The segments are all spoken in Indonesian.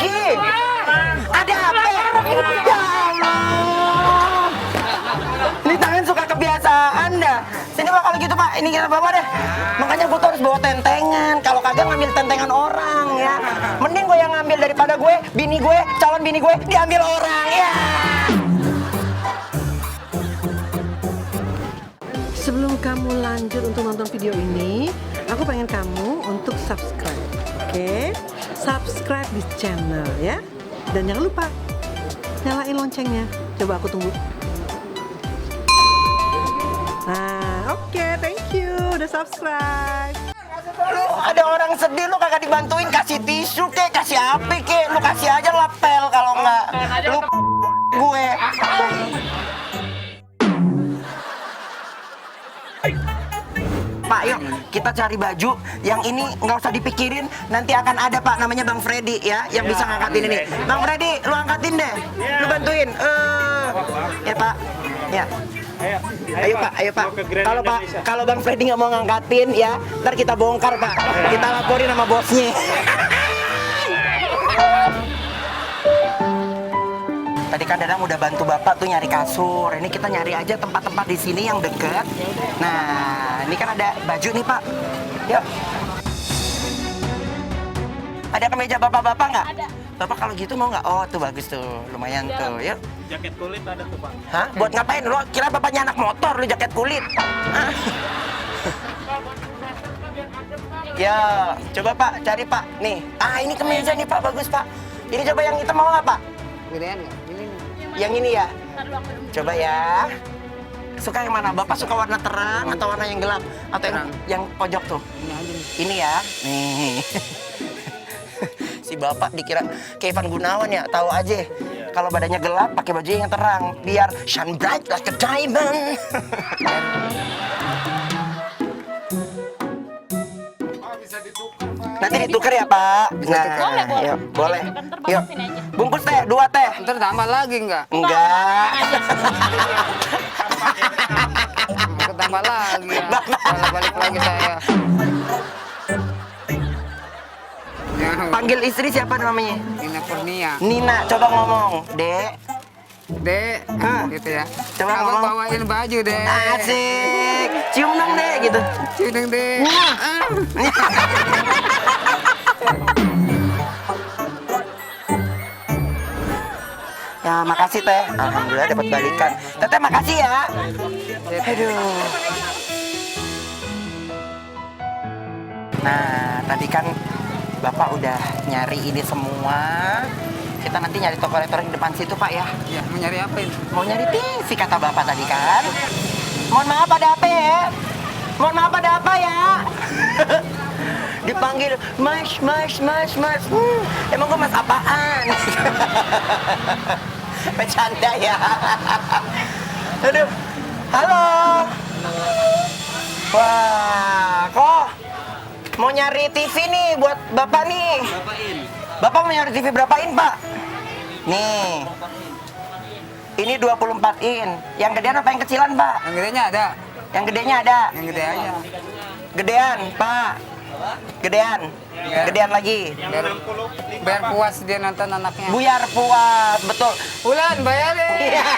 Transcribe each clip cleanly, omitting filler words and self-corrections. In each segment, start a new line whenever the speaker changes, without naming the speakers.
lagi? Ada apa? Ya Allah. Ini tangan suka kebiasaan dah. Sini Pak kalau gitu Pak, ini kita bawa deh. Makanya gue tuh harus bawa tentengan. Kalau kagak ngambil tentengan orang ya. Mending gue yang ngambil daripada gue, bini gue, calon bini gue diambil orang ya. Sebelum kamu lanjut untuk nonton video ini, aku pengen kamu untuk subscribe, oke? Subscribe di channel ya. Dan jangan lupa nyalain loncengnya. Coba aku tunggu. Nah, oke, thank you udah subscribe. Lu ada orang sedih, lu kagak dibantuin kasih tisu kek, kasih api kek, lu kasih aja lapel kalau enggak. Lu gue. Pak, yuk kita cari baju yang ini nggak usah dipikirin, nanti akan ada Pak namanya Bang Freddy ya yang bisa ngangkatin ini. Bang Freddy, lu angkatin deh, lu bantuin. Ya Pak, ya. Ayo Pak. Kalau Bang Freddy nggak mau ngangkatin ya, ntar kita bongkar Pak. Kita laporin sama bosnya. Tadi kan Dadang udah bantu Bapak tuh nyari kasur. Ini kita nyari aja tempat-tempat di sini yang deket. Nah, ini kan ada baju nih Pak. Yuk. Ada kemeja Bapak-bapak nggak?
Ada.
Bapak kalau gitu mau nggak? Oh tuh bagus tuh, lumayan tuh. Yuk.
Jaket kulit ada tuh Pak.
Hah? Buat ngapain? Lo kira bapaknya anak motor, lu jaket kulit? Hah? Ya, coba Pak, cari Pak. Nih, ini kemeja nih Pak, bagus Pak. Ini coba yang hitam mau nggak Pak?
Gedean ya? Ini.
Yang ini ya? Coba ya. Suka yang mana? Bapak suka warna terang atau warna yang gelap? Atau yang pojok tuh?
Ini aja nih.
Ini ya? Nih. Si Bapak dikira kayak Ivan Gunawan ya, tahu aja. Kalau badannya gelap, pakai baju yang terang. Biar shine bright like a diamond. Nanti ditukar ya Pak. Nah, yuk, boleh. Yuk, bungkus teh, 2 teh.
Ntar tambah lagi enggak?
Enggak.
Aku tambah lagi ya. Kalau balik lagi saya. Ya,
Panggil istri siapa namanya?
Nina Kurnia.
Nina, coba ngomong. Dek.
Dek, gitu ya.
Coba
Abang
ngomong.
bawain baju deh.
Asik. Cium dong deh gitu.
Cium deh.
Ya, makasih teh. Alhamdulillah dapat balikan. Teteh makasih ya. Aduh. Nah, tadi kan Bapak udah nyari ini semua. Kita nanti nyari toko elektronik di depan situ Pak ya.
Ya, mau nyari apa ini?
Mau nyari TV kata Bapak tadi kan. Mohon maaf ada apa ya? Mohon maaf ada apa ya? Dipanggil mas. Emang gue mas apaan? Bercanda ya. Aduh. Halo. Wah, kok mau nyari TV nih buat Bapak nih. Bapak mau nyari TV berapaan Pak? Nih. Ini 24 in. Yang gedean apa yang kecilan Pak?
Yang gedenya ada.
Yang gedenya ada.
Yang gede aja.
Gedean Pak. Gedean. Gedean lagi.
Biar puas dia nonton anaknya.
Buyar puas, betul.
Bulan bayarin.
Iya.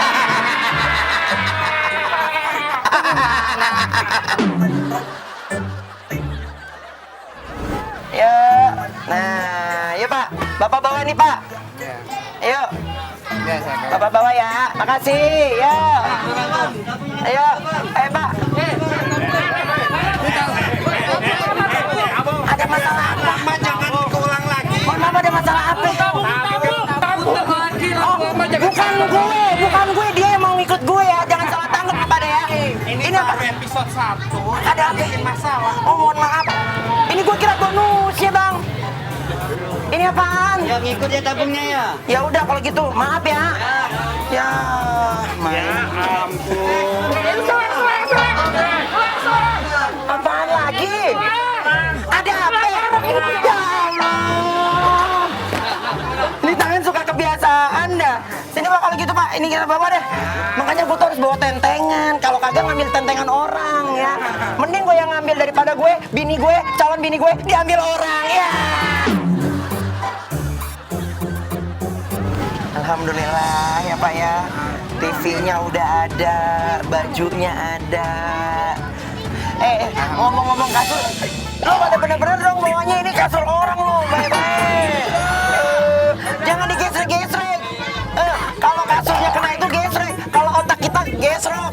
Ya, nah, yuk Pak. Bapak bawa nih Pak.
Ya.
Ayo,
Ya, saya bawa.
Bapak bawa ya. Makasih. Ya. Ayo, Pak. Ada masalah apa?
Jangan keulang lagi.
Mohon maaf, ada masalah apa? Bukan gue, dia yang mau ngikut gue ya. Jangan salah tangkap kepada ya.
Ini
apa?
baru episode 1.
Ada apa?
Bikin masalah.
Oh, mohon maaf. Ini gue kira bonus ya, Bang. Ini apaan?
Yang ikut ya tabungnya ya?
Ya udah kalau gitu, maaf ya. Ya,
Ya ampun.
apaan lagi? Ada apa? Ya Allah. Ini tangan suka kebiasaan dah. Sini Pak kalau gitu Pak, ini kita bawa deh. Makanya gue tuh harus bawa tentengan. Kalau kagak ngambil tentengan orang ya. Mending gue yang ngambil daripada gue, bini gue, calon bini gue diambil orang ya. Pak ya. TV-nya udah ada, bajunya ada. Ngomong-ngomong kasur, lo pada bener-bener dong bawanya ini kasur orang lo, baik-baik. Jangan digesrek-gesrek. Kalau kasurnya kena itu gesrek, kalau otak kita gesrok.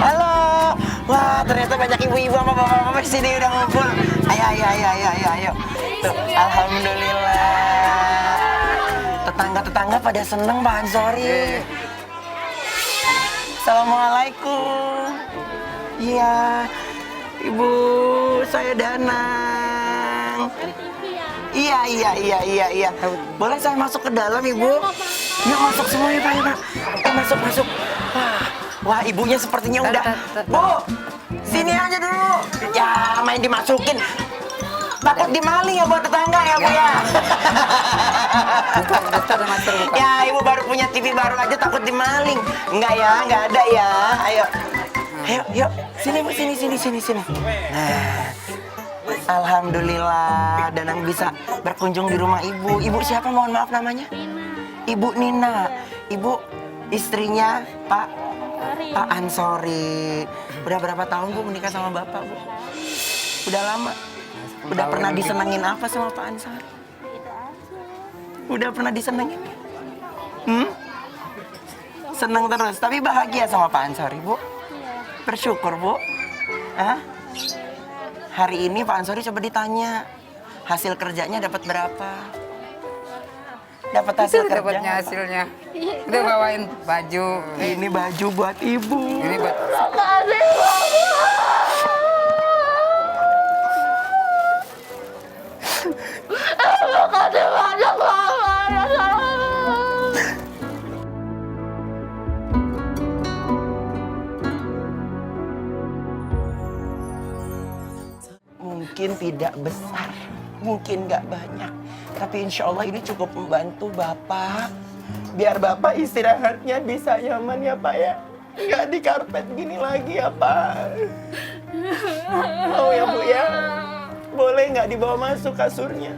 Halo. Wah, ternyata banyak ibu-ibu sama bapak-bapak di sini udah ngumpul. Ayo. Tuh, alhamdulillah. Tetangga-tetangga pada seneng Pak Ansori. Assalamualaikum. Iya, Ibu, saya Danang. Iya. Boleh saya masuk ke dalam, Ibu? Yuk masuk semua ya Pak, ya Pak. Masuk. Wah, ibunya sepertinya udah. Bu, sini aja dulu. Ya, main dimasukin. Takut dimaling ya buat tetangga ya, Bu ya. Ya, Ibu baru punya TV baru aja takut dimaling. Enggak ya, enggak ada ya. Ayo. Yuk. Sini, Bu, sini. Nah, alhamdulillah Danang bisa berkunjung di rumah Ibu. Ibu siapa mohon maaf namanya? Ibu Nina. Ibu istrinya Pak Ansori. Udah berapa tahun Bu menikah sama Bapak, Bu? Udah lama. Udah pernah disenengin apa sama Pak Ansori? Udah pernah disenengin? Seneng terus, tapi bahagia sama Pak Ansori, Bu? Bersyukur, Bu? Hah? Hari ini Pak Ansori coba ditanya, hasil kerjanya dapat berapa? Dapat hasil kerja?
Dapatnya hasilnya. Udah bawain baju.
Ini baju buat Ibu.
Ini buat
Mungkin tidak besar, mungkin nggak banyak, tapi insya Allah ini cukup membantu Bapak. Biar Bapak istirahatnya bisa nyaman ya Pak ya. Nggak di karpet gini lagi ya Pak. Mau ya Bu ya? Boleh nggak dibawa masuk kasurnya?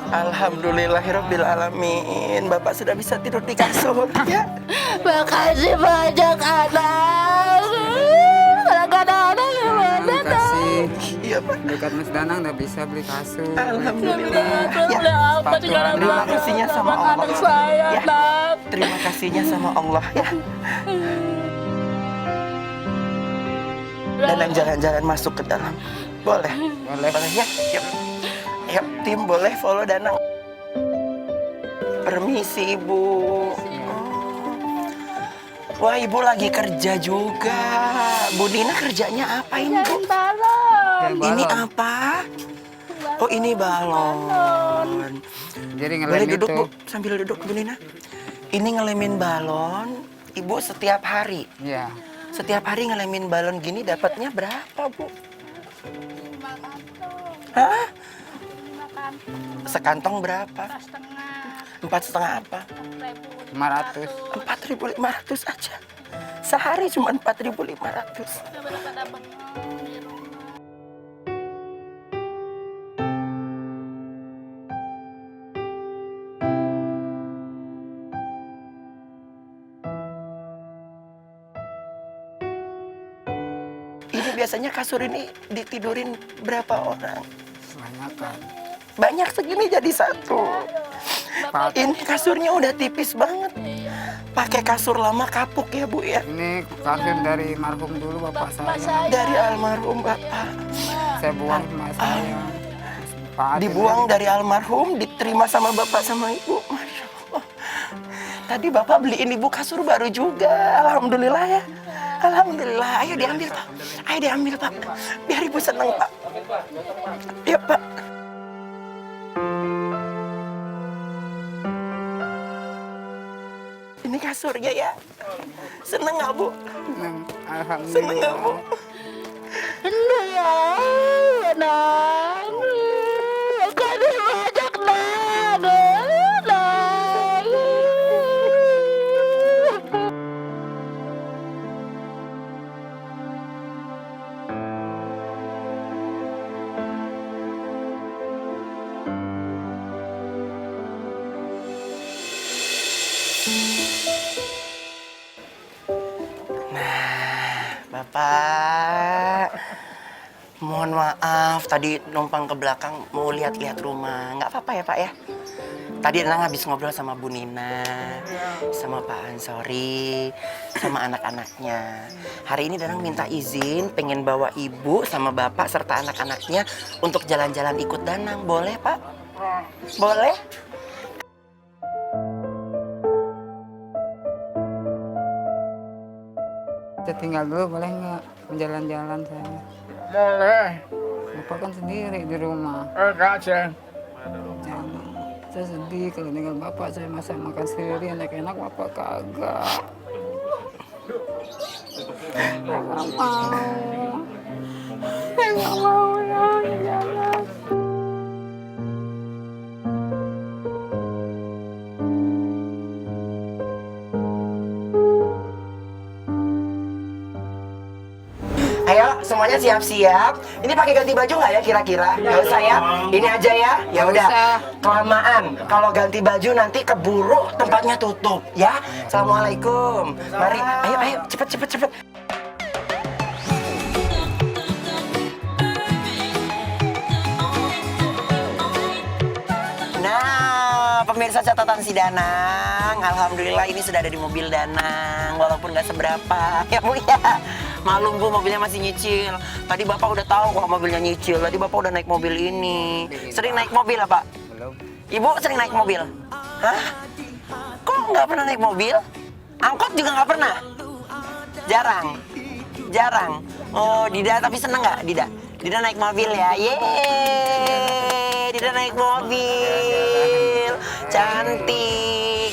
Alhamdulillahirabbil alamin. Bapak sudah bisa tidur di kasur ya.
Makasih banyak anak. Kalau gak ada anak gimana
kasih.
Iya Pak.
Dekat Mas Danang udah bisa beli kasur.
Alhamdulillah. Ya. Terima kasihnya sama Allah. Ya. Terima kasihnya sama Allah ya. Dan jalan-jalan masuk ke dalam. Boleh ya. Yuk, tim boleh follow Danang. Permisi Ibu. Wah, Ibu lagi kerja juga. Bu Nina kerjanya apa ini, Bu?
balon.
Ini apa? Oh, ini balon.
Jadi
Boleh
ngelem
duduk,
itu.
Bu. Sambil duduk, Bu Nina. Ini ngelemin balon. Ibu setiap hari.
Iya.
Setiap hari ngelemin balon gini dapatnya berapa, Bu?
5 kantong.
Hah?
5 kantong.
Sekantong berapa?
4,5.
4,5 apa?
500.
4.500 aja. Sehari cuma 4.500.
Pada bengong di rumah.
Ini biasanya kasur ini ditidurin berapa orang?
Banyak kan.
Banyak segini jadi satu. Ini kasurnya udah tipis banget. Pakai kasur lama kapuk ya Bu ya.
Ini kasur dari marhum dulu bapak saya.
Dari almarhum Bapak.
Saya buang sama saya. Pak Adil
Dibuang dari almarhum, diterima sama Bapak sama Ibu. Masya Allah. Tadi Bapak beliin Ibu kasur baru juga. Alhamdulillah ya. Alhamdulillah. Ayo diambil Pak. Ayo diambil Pak. Biar Ibu senang Pak. Ya Pak. Ini kasurnya ya. Seneng nggak Bu?
Alhamdulillah.
Seneng nggak Bu?
Ini ya, Nang. Kasih banyak, Nang. Nang.
Bapak, mohon maaf tadi numpang ke belakang mau lihat-lihat rumah. Nggak apa-apa ya Pak ya? Tadi Nang habis ngobrol sama Bu Nina, sama Pak Ansori, sama anak-anaknya. Hari ini Danang minta izin pengen bawa ibu sama bapak serta anak-anaknya untuk jalan-jalan ikut Danang. Boleh Pak? Boleh?
Kita tinggal dulu boleh nggak? Jalan-jalan saya.
Boleh.
Bapak kan sendiri di rumah.
Enggak sih.
Jangan. Saya sedih kalau tinggal bapak, saya masak makan sendiri enak-enak, bapak kagak. Saya nggak mau. Saya nggak mau ya, jangan.
Ayo, semuanya siap-siap. Ini pakai ganti baju nggak ya kira-kira? Nggak usah ya. Ini aja ya. Ya
Nggak
udah.
usah.
Kelamaan. Kalau ganti baju nanti keburu tempatnya tutup ya. Assalamualaikum. Mari. Ayo, cepet. Nah, pemirsa catatan si Danang, alhamdulillah ini sudah ada di mobil Danang, walaupun nggak seberapa, ya Bu ya. Malum Bu, mobilnya masih nyicil. Tadi Bapak udah tahu kok mobilnya nyicil. Tadi Bapak udah naik mobil ini. Sering naik mobil apa?
Belum.
Ibu sering naik mobil? Hah? Kok nggak pernah naik mobil? Angkot juga nggak pernah? Jarang. Oh, Dida tapi seneng nggak Dida? Dida naik mobil ya? Yeay, Dida naik mobil. Cantik.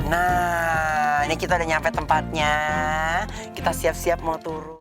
Nah, ini kita udah nyampe tempatnya. Kita siap-siap mau turun.